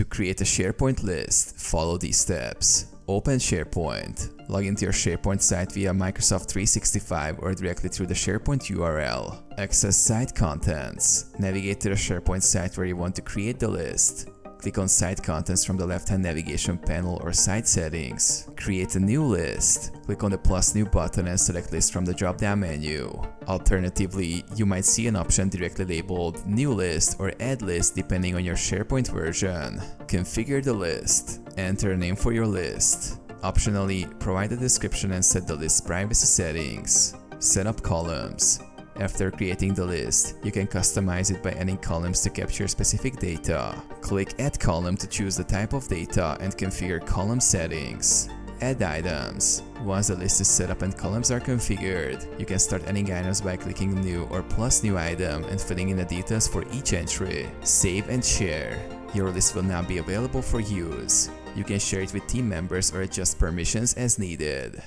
To create a SharePoint list, follow these steps. Open SharePoint. Log into your SharePoint site via Microsoft 365 or directly through the SharePoint URL. Access site contents. Navigate to the SharePoint site where you want to create the list. Click on Site Contents from the left-hand navigation panel or Site Settings. Create a new list. Click on the plus new button and select List from the drop-down menu. Alternatively, you might see an option directly labeled New List or Add List depending on your SharePoint version. Configure the list. Enter a name for your list. Optionally, provide a description and set the list's privacy settings. Set up columns. After creating the list, you can customize it by adding columns to capture specific data. Click Add Column to choose the type of data and configure column settings. Add items. Once the list is set up and columns are configured, you can start adding items by clicking New or Plus New Item and filling in the details for each entry. Save and share. Your list will now be available for use. You can share it with team members or adjust permissions as needed.